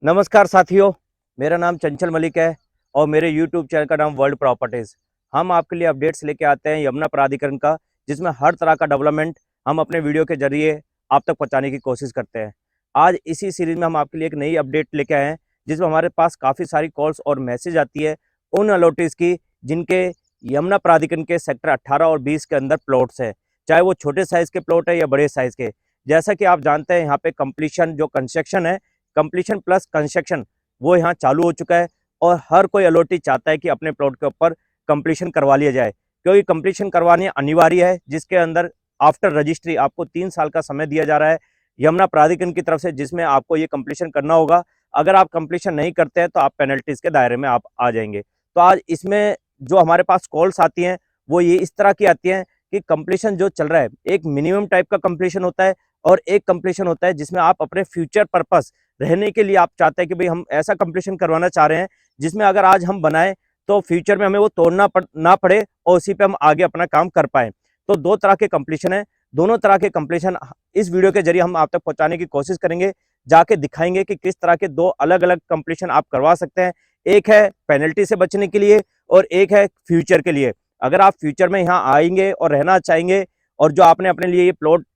नमस्कार साथियों, मेरा नाम चंचल मलिक है और मेरे YouTube चैनल का नाम वर्ल्ड प्रॉपर्टीज़। हम आपके लिए अपडेट्स लेके आते हैं यमुना प्राधिकरण का, जिसमें हर तरह का डेवलपमेंट हम अपने वीडियो के ज़रिए आप तक पहुंचाने की कोशिश करते हैं। आज इसी सीरीज़ में हम आपके लिए एक नई अपडेट लेके आए हैं, जिसमें हमारे पास काफ़ी सारी कॉल्स और मैसेज आती है उन अलॉटीज़ की, जिनके यमुना प्राधिकरण के सेक्टर 18 और 20 के अंदर प्लॉट्स हैं, चाहे वो छोटे साइज़ के प्लॉट है या बड़े साइज़ के। जैसा कि आप जानते हैं, यहाँ पे कंप्लीशन जो कंस्ट्रक्शन है, कंप्लीशन प्लस कंस्ट्रक्शन वो यहाँ चालू हो चुका है और हर कोई अलॉटी चाहता है कि अपने प्लॉट के ऊपर कंप्लीशन करवा लिया जाए, क्योंकि कंप्लीशन करवानी अनिवार्य है, जिसके अंदर आफ्टर रजिस्ट्री आपको 3 साल का समय दिया जा रहा है यमुना प्राधिकरण की तरफ से, जिसमें आपको ये कंप्लीशन करना होगा। अगर आप कंप्लीशन नहीं करते हैं तो आप पेनल्टीज के दायरे में आप आ जाएंगे। तो आज इसमें जो हमारे पास कॉल्स आती हैं वो ये इस तरह की आती हैं कि कंप्लीशन जो चल रहा है, एक मिनिमम टाइप का कंप्लीशन होता है और एक कंप्लीशन होता है जिसमें आप अपने फ्यूचर पर्पस रहने के लिए आप चाहते हैं कि भाई हम ऐसा कंप्लीशन करवाना चाह रहे हैं जिसमें अगर आज हम बनाएं तो फ्यूचर में हमें वो तोड़ना ना पड़े और उसी पे हम आगे अपना काम कर पाए। तो दो तरह के कंप्लीशन है, दोनों तरह के कंप्लीशन इस वीडियो के जरिए हम आप तक पहुंचाने की कोशिश करेंगे, जाके दिखाएंगे कि किस तरह के दो अलग अलग कंप्लीशन आप करवा सकते हैं। एक है पेनल्टी से बचने के लिए और एक है फ्यूचर के लिए। अगर आप फ्यूचर में यहाँ आएंगे और रहना चाहेंगे और जो आपने अपने लिए ये प्लॉट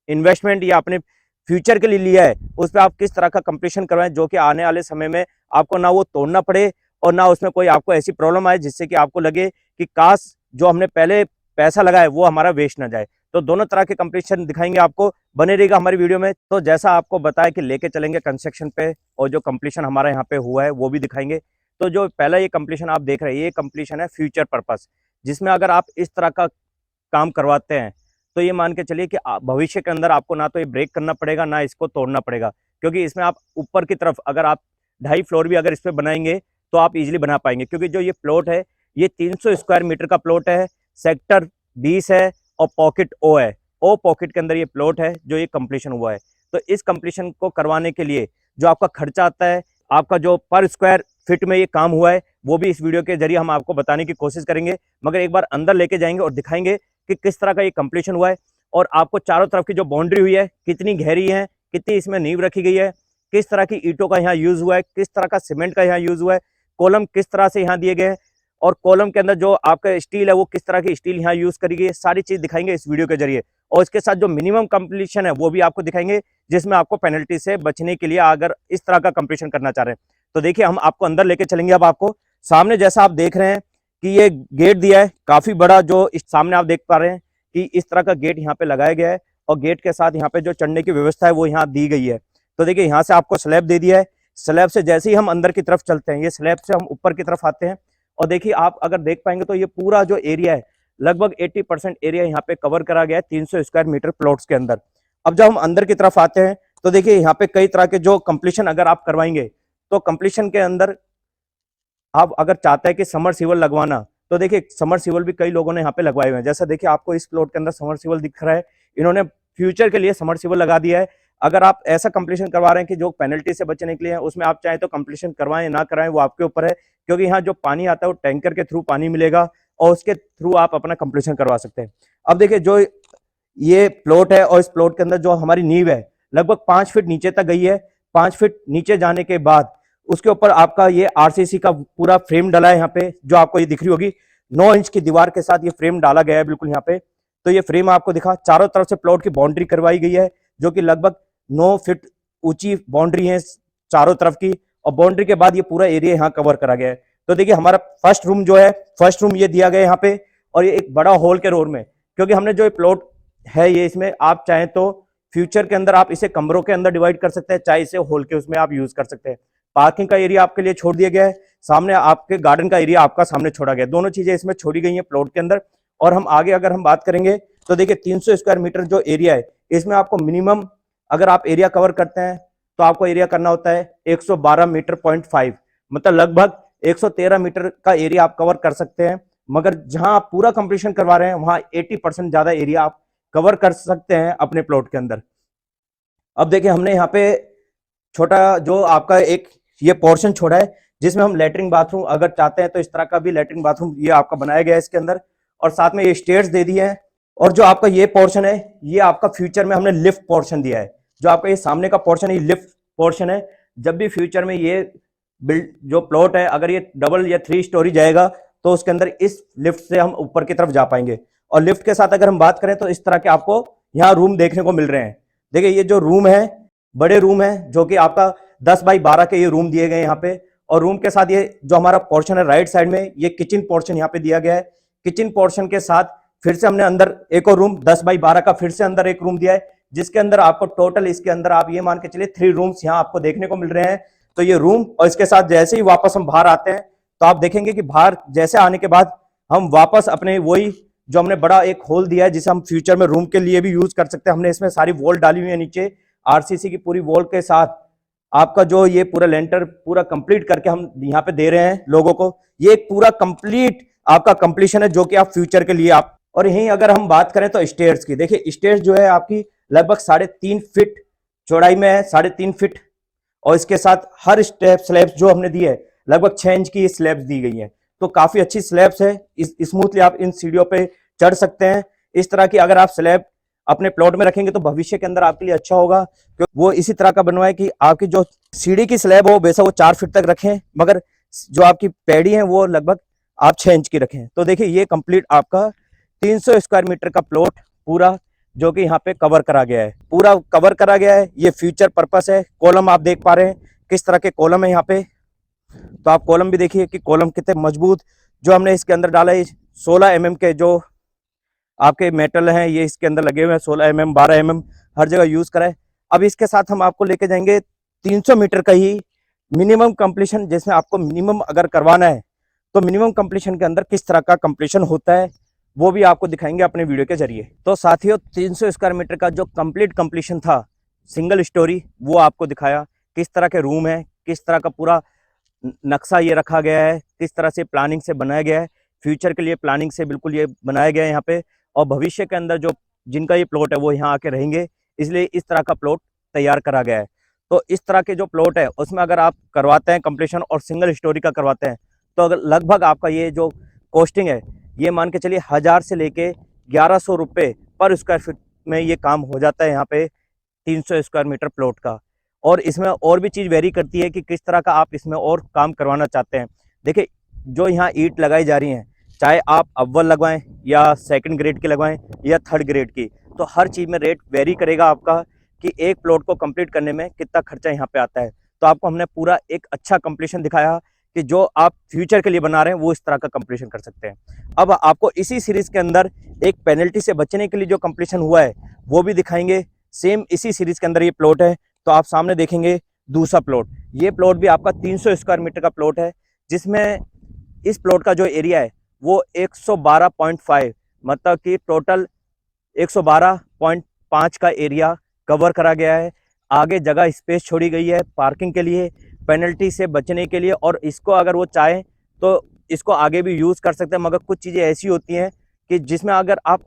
इन्वेस्टमेंट या अपने फ्यूचर के लिए लिया है, उस पर आप किस तरह का कंप्लीशन करवाएं जो कि आने वाले समय में आपको ना वो तोड़ना पड़े और ना उसमें कोई आपको ऐसी प्रॉब्लम आए जिससे कि आपको लगे कि काश जो हमने पहले पैसा लगाया वो हमारा वेस्ट ना जाए। तो दोनों तरह के कंप्लीशन दिखाएंगे आपको, बने रहेगा हमारी वीडियो में। तो जैसा आपको बताया कि लेके चलेंगे कंस्ट्रक्शन पे और जो कंप्लीशन हमारा यहाँ पे हुआ है वो भी दिखाएंगे। तो जो पहला ये कंप्लीशन आप देख रहे हैं, ये कंप्लीशन है फ्यूचर पर्पस, जिसमें अगर आप इस तरह का काम करवाते हैं तो ये मान के चलिए कि भविष्य के अंदर आपको ना तो ये ब्रेक करना पड़ेगा ना इसको तोड़ना पड़ेगा, क्योंकि इसमें आप ऊपर की तरफ अगर आप 2.5 फ्लोर भी अगर इस पर बनाएंगे तो आप इजीली बना पाएंगे, क्योंकि जो ये प्लॉट है ये 300 स्क्वायर मीटर का प्लॉट है, सेक्टर 20 है और पॉकेट ओ है। ओ पॉकेट के अंदर ये प्लॉट है जो ये कंप्लीशन हुआ है। तो इस कंप्लीशन को करवाने के लिए जो आपका खर्चा आता है, आपका जो पर स्क्वायर फीट में ये काम हुआ है, वो भी इस वीडियो के जरिए हम आपको बताने की कोशिश करेंगे। मगर एक बार अंदर लेके जाएंगे और दिखाएंगे कि किस तरह का ये कंप्लीशन हुआ है और आपको चारों तरफ की जो बाउंड्री हुई है कितनी गहरी है, कितनी इसमें नींव रखी गई है, किस तरह की ईंटों का यहाँ यूज हुआ है, किस तरह का सीमेंट का यहाँ यूज हुआ है, कॉलम किस तरह से यहाँ दिए गए हैं और कॉलम के अंदर जो आपका स्टील है वो किस तरह की स्टील यहाँ यूज करी गई है, सारी चीज दिखाएंगे इस वीडियो के जरिए। और इसके साथ जो मिनिमम कंप्लीशन है वो भी आपको दिखाएंगे, जिसमें आपको पेनल्टी से बचने के लिए अगर इस तरह का कंप्लीशन करना चाह रहे हैं। तो देखिए हम आपको अंदर लेके चलेंगे। अब आपको सामने जैसा आप देख रहे हैं कि ये गेट दिया है काफी बड़ा, जो इस सामने आप देख पा रहे हैं कि इस तरह का गेट यहाँ पे लगाया गया है और गेट के साथ यहाँ पे जो चढ़ने की व्यवस्था है वो यहाँ दी गई है। तो देखिए यहाँ से आपको स्लैब दे दिया है, स्लैब से जैसे ही हम अंदर की तरफ चलते हैं, ये स्लैब से हम ऊपर की तरफ आते हैं और देखिए आप अगर देख पाएंगे तो ये पूरा जो एरिया है लगभग 80% एरिया यहाँ पे कवर करा गया है 300 स्क्वायर मीटर प्लॉट्स के अंदर। अब जब हम अंदर की तरफ आते हैं तो देखिए यहाँ पे कई तरह के जो कंप्लीशन अगर आप करवाएंगे तो कंप्लीशन के अंदर आप अगर चाहते हैं कि समरसीबल लगवाना, तो देखिए समरसीबल भी कई लोगों ने यहाँ पे लगवाए हुए हैं। जैसा देखिए आपको इस प्लॉट के अंदर समरसीबल दिख रहा है, इन्होंने फ्यूचर के लिए समरसीबल लगा दिया है। अगर आप ऐसा कंप्लीशन करवा रहे हैं कि जो पेनल्टी से बचने के लिए है, उसमें आप चाहें तो कंप्लीशन करवाएं ना कराएं वो आपके ऊपर है, क्योंकि यहाँ जो पानी आता है वो टैंकर के थ्रू पानी मिलेगा और उसके थ्रू आप अपना कंप्लीशन करवा सकते हैं। अब देखिए जो ये प्लॉट है और इस प्लॉट के अंदर जो हमारी नींव है लगभग 5 फीट नीचे तक गई है। 5 फीट नीचे जाने के बाद उसके ऊपर आपका ये आरसीसी का पूरा फ्रेम डाला है, यहाँ पे जो आपको ये दिख रही होगी 9 इंच की दीवार के साथ ये फ्रेम डाला गया है बिल्कुल यहाँ पे। तो ये फ्रेम आपको दिखा, चारों तरफ से प्लॉट की बाउंड्री करवाई गई है जो कि लगभग 9 फीट ऊंची बाउंड्री है चारों तरफ की, और बाउंड्री के बाद ये पूरा एरिया यहाँ कवर करा गया है। तो देखिए हमारा फर्स्ट रूम जो है, फर्स्ट रूम ये दिया गया है यहाँ पे, और ये एक बड़ा हॉल के रोड में, क्योंकि हमने जो प्लॉट है ये इसमें आप चाहें तो फ्यूचर के अंदर आप इसे कमरों के अंदर डिवाइड कर सकते हैं, चाहे इसे हॉल के उसमें आप यूज कर सकते हैं। पार्किंग का एरिया आपके लिए छोड़ दिया गया है, सामने आपके गार्डन का एरिया आपका सामने छोड़ा गया है, दोनों चीजें इसमें छोड़ी गई हैं प्लॉट के अंदर। और हम आगे अगर हम बात करेंगे तो देखिए 300 स्क्वायर मीटर जो एरिया है इसमें आपको मिनिमम अगर आप एरिया कवर करते हैं तो आपको एरिया करना होता है 112 मीटर पॉइंट 5, मतलब लगभग 113 मीटर का एरिया आप कवर कर सकते हैं। मगर जहां आप पूरा कंप्लीशन करवा रहे हैं वहां 80% ज्यादा एरिया आप कवर कर सकते हैं अपने प्लॉट के अंदर। अब देखिए हमने यहाँ पे छोटा जो आपका एक ये पोर्शन छोड़ा है जिसमें हम लेटरिन बाथरूम अगर चाहते हैं तो इस तरह का भी लेटरिन बाथरूम ये आपका बनाया गया है इसके अंदर, और साथ में ये स्टेयर्स दे दिए हैं। और जो आपका ये पोर्शन है ये आपका फ्यूचर में हमने लिफ्ट पोर्शन दिया है, जो आपका ये सामने का पोर्शन है ये लिफ्ट पोर्शन है, जब भी फ्यूचर में ये बिल्ड जो प्लॉट है अगर ये डबल या 3 स्टोरी जाएगा तो उसके अंदर इस लिफ्ट से हम ऊपर की तरफ जा पाएंगे। और लिफ्ट के साथ अगर हम बात करें तो इस तरह के आपको यहाँ रूम देखने को मिल रहे हैं। देखिए ये जो रूम है बड़े रूम है, जो कि आपका 10 बाई 12 के ये रूम दिए गए यहाँ पे। और रूम के साथ ये जो हमारा पोर्शन है राइट साइड में, ये किचन पोर्शन यहाँ पे दिया गया है। किचन पोर्शन के साथ फिर से हमने अंदर एक और रूम 10 बाई 12 का फिर से अंदर एक रूम दिया है, जिसके अंदर आपको टोटल इसके अंदर आप ये मान के चलिए 3 रूम्स यहाँ आपको देखने को मिल रहे हैं। तो ये रूम और इसके साथ जैसे ही वापस हम बाहर आते हैं तो आप देखेंगे कि बाहर जैसे आने के बाद हम वापस अपने वही जो हमने बड़ा एक होल दिया है जिसे हम फ्यूचर में रूम के लिए भी यूज कर सकते हैं। हमने इसमें सारी वॉल डाली हुई है, नीचे आरसीसी की पूरी वॉल के साथ आपका जो ये पूरा लेंटर पूरा कंप्लीट करके हम यहाँ पे दे रहे हैं लोगों को। ये एक पूरा कंप्लीट आपका कंप्लीशन है जो कि आप फ्यूचर के लिए आप। और यहीं अगर हम बात करें तो स्टेयर्स की, देखिए स्टेयर्स जो है आपकी लगभग 3.5 फीट चौड़ाई में है, 3.5 फीट। और इसके साथ हर स्टेप स्लैब्स जो हमने दी है लगभग 6 इंच की स्लैब्स दी गई है। तो काफी अच्छी स्लैब्स है, स्मूथली आप इन सीढ़ियों पे चढ़ सकते हैं। इस तरह की अगर आप स्लैब अपने प्लॉट में रखेंगे तो भविष्य के अंदर आपके लिए अच्छा होगा, क्योंकि वो इसी तरह का बनवाए कि आपकी जो सीढ़ी की स्लैब हो वैसा वो 4 फीट तक रखें, मगर जो आपकी पैड़ी है वो लगभग आप 6 इंच की रखें। तो देखिए ये कंप्लीट आपका 300 स्क्वायर मीटर का प्लॉट पूरा जो कि यहाँ पे कवर करा गया है, पूरा कवर करा गया है। ये फ्यूचर पर्पस है। कॉलम आप देख पा रहे हैं किस तरह के कॉलम है यहाँ पे। तो आप कॉलम भी देखिए कि कॉलम कितने मजबूत जो हमने इसके अंदर डाला है। 16 mm के जो आपके मेटल हैं ये इसके अंदर लगे हुए हैं, 16 mm 12 mm हर जगह यूज करा है। अब इसके साथ हम आपको लेके जाएंगे 300 मीटर का ही मिनिमम कंप्लीशन, जिसमें आपको मिनिमम अगर करवाना है तो मिनिमम कंप्लीशन के अंदर किस तरह का कंप्लीशन होता है वो भी आपको दिखाएंगे अपने वीडियो के जरिए। तो साथियों 300 स्क्वायर मीटर का जो कंप्लीट कंप्लीशन था सिंगल स्टोरी वो आपको दिखाया, किस तरह के रूम है, किस तरह का पूरा नक्शा ये रखा गया है, किस तरह से प्लानिंग से बनाया गया है। फ्यूचर के लिए प्लानिंग से बिल्कुल ये बनाया गया है यहाँ पे। और भविष्य के अंदर जो जिनका ये प्लॉट है वो यहाँ आके रहेंगे, इसलिए इस तरह का प्लॉट तैयार करा गया है। तो इस तरह के जो प्लॉट है उसमें अगर आप करवाते हैं कंप्लीशन और सिंगल स्टोरी का करवाते हैं तो अगर लगभग आपका ये जो कॉस्टिंग है ये मान के चलिए 1000 से लेके 1100 रुपये पर स्क्वायर फीट में ये काम हो जाता है यहाँ पे 300 स्क्वायर मीटर प्लॉट का। और इसमें और भी चीज़ वेरी करती है कि किस तरह का आप इसमें और काम करवाना चाहते हैं। देखिए जो यहाँ ईंट लगाई जा रही हैं, चाहे आप अव्वल लगवाएं या सेकंड ग्रेड की लगवाएं या थर्ड ग्रेड की, तो हर चीज़ में रेट वेरी करेगा आपका कि एक प्लॉट को कंप्लीट करने में कितना खर्चा यहाँ पे आता है। तो आपको हमने पूरा एक अच्छा कंप्लीशन दिखाया कि जो आप फ्यूचर के लिए बना रहे हैं वो इस तरह का कंप्लीशन कर सकते हैं। अब आपको इसी सीरीज के अंदर एक पेनल्टी से बचने के लिए जो कंप्लीशन हुआ है वो भी दिखाएंगे। सेम इसी सीरीज के अंदर ये प्लॉट है। तो आप सामने देखेंगे दूसरा प्लॉट, ये प्लॉट भी आपका 300 स्क्वायर मीटर का प्लॉट है, जिसमें इस प्लॉट का जो एरिया है वो 112.5 मतलब कि टोटल 112.5 का एरिया कवर करा गया है। आगे जगह स्पेस छोड़ी गई है पार्किंग के लिए, पेनल्टी से बचने के लिए। और इसको अगर वो चाहे तो इसको आगे भी यूज़ कर सकते हैं, मगर कुछ चीज़ें ऐसी होती हैं कि जिसमें अगर आप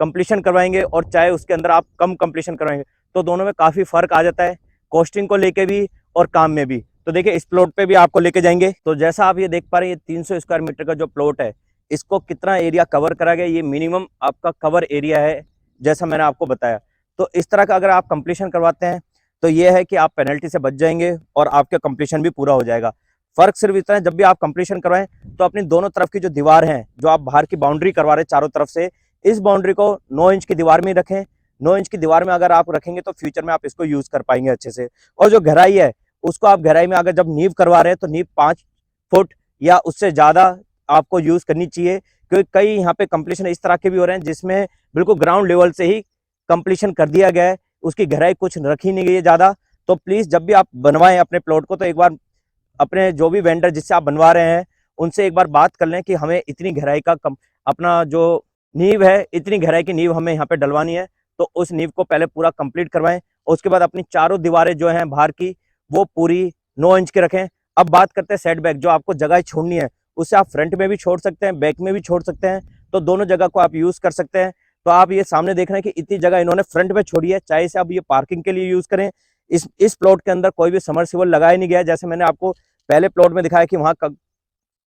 कंप्लीशन करवाएंगे और चाहे उसके अंदर आप कम कंप्लीशन करवाएंगे तो दोनों में काफ़ी फ़र्क आ जाता है, कॉस्टिंग को लेके भी और काम में भी। तो देखिए इस प्लॉट पे भी आपको लेके जाएंगे। तो जैसा आप ये देख पा रहे हैं, ये 300 स्क्वायर मीटर का जो प्लॉट है इसको कितना एरिया कवर करा गया, ये मिनिमम आपका कवर एरिया है जैसा मैंने आपको बताया। तो इस तरह का अगर आप कंप्लीशन करवाते हैं तो ये है कि आप पेनल्टी से बच जाएंगे और आपका कंप्लीशन भी पूरा हो जाएगा। फर्क सिर्फ इतना है, जब भी आप कंप्लीशन करवाएं तो अपनी दोनों तरफ की जो दीवार है, जो आप बाहर की बाउंड्री करवा रहे हैं चारों तरफ से, इस बाउंड्री को 9 इंच की दीवार में रखें। 9 इंच की दीवार में अगर आप रखेंगे तो फ्यूचर में आप इसको यूज कर पाएंगे अच्छे से। और जो गहराई है उसको आप गहराई में अगर जब नींव करवा रहे हैं तो नींव 5 फुट या उससे ज्यादा आपको यूज करनी चाहिए, क्योंकि कई यहाँ पे कंप्लीशन इस तरह के भी हो रहे हैं जिसमें बिल्कुल ग्राउंड लेवल से ही कंप्लीशन कर दिया गया है, उसकी गहराई कुछ रखी नहीं गई है ज्यादा। तो प्लीज जब भी आप बनवाएं अपने प्लॉट को तो एक बार अपने जो भी वेंडर जिससे आप बनवा रहे हैं उनसे एक बार बात कर लें कि हमें इतनी गहराई का अपना जो नींव है, इतनी गहराई की नींव हमें यहाँ पे डलवानी है। तो उस नींव को पहले पूरा कंप्लीट करवाएं और उसके बाद अपनी चारों दीवारें जो हैं बाहर की वो पूरी 9 इंच की रखें। अब बात करते हैं सेट बैक, जो आपको जगह छोड़नी है उससे आप फ्रंट में भी छोड़ सकते हैं, बैक में भी छोड़ सकते हैं। तो दोनों जगह को आप यूज कर सकते हैं। तो आप ये सामने देख रहे हैं कि इतनी जगह इन्होंने फ्रंट में छोड़ी है, चाहे इसे आप ये पार्किंग के लिए यूज करें। इस प्लॉट के अंदर कोई भी समरसीबल लगाया नहीं गया, जैसे मैंने आपको पहले प्लॉट में दिखाया कि वहाँ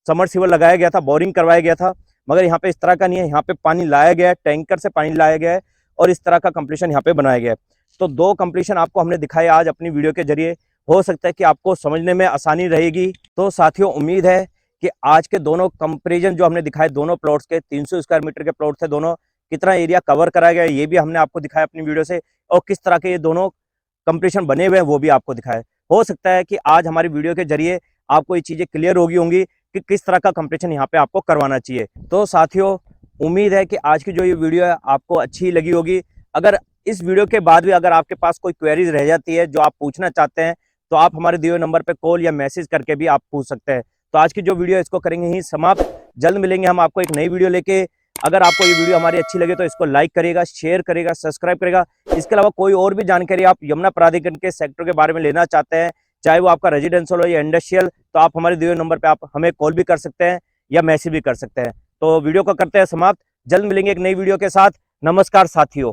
समरसीबल लगाया गया था, बोरिंग करवाया गया था, मगर यहाँ पे इस तरह का नहीं है। यहाँ पे पानी लाया गया है, टैंकर से पानी लाया गया है और इस तरह का कंप्लीशन यहाँ पे बनाया गया है। तो 2 कंप्लीशन आपको हमने दिखाए आज अपनी वीडियो के जरिए। हो सकता है कि आपको समझने में आसानी रहेगी। तो साथियों, उम्मीद है कि आज के दोनों कंपैरिजन जो हमने दिखाए दोनों प्लॉट्स के, 300 स्क्वायर मीटर के प्लॉट थे दोनों, कितना एरिया कवर करा गया ये भी हमने आपको दिखाया अपनी वीडियो से, और किस तरह के ये दोनों कंपटीशन बने हुए हैं वो भी आपको दिखाया। हो सकता है कि आज हमारी वीडियो के जरिए आपको ये चीजें क्लियर होगी होंगी कि किस तरह का कंपटीशन यहाँ पे आपको करवाना चाहिए। तो साथियों, उम्मीद है कि आज की जो ये वीडियो है आपको अच्छी लगी होगी। अगर इस वीडियो के बाद भी अगर आपके पास कोई क्वेरीज रह जाती है जो आप पूछना चाहते हैं, तो आप हमारे दिए हुए नंबर पे कॉल या मैसेज करके भी आप पूछ सकते हैं। तो आज की जो वीडियो है इसको करेंगे ही समाप्त। जल्द मिलेंगे हम आपको एक नई वीडियो लेके। अगर आपको ये वीडियो हमारी अच्छी लगे तो इसको लाइक करेगा, शेयर करेगा, सब्सक्राइब करेगा। इसके अलावा कोई और भी जानकारी आप यमुना प्राधिकरण के सेक्टर के बारे में लेना चाहते हैं, चाहे वो आपका रेजिडेंशियल हो या इंडस्ट्रियल, तो आप हमारे दिए हुए नंबर पे आप हमें कॉल भी कर सकते हैं या मैसेज भी कर सकते हैं। तो वीडियो को करते हैं समाप्त। जल्द मिलेंगे एक नई वीडियो के साथ। नमस्कार साथियों।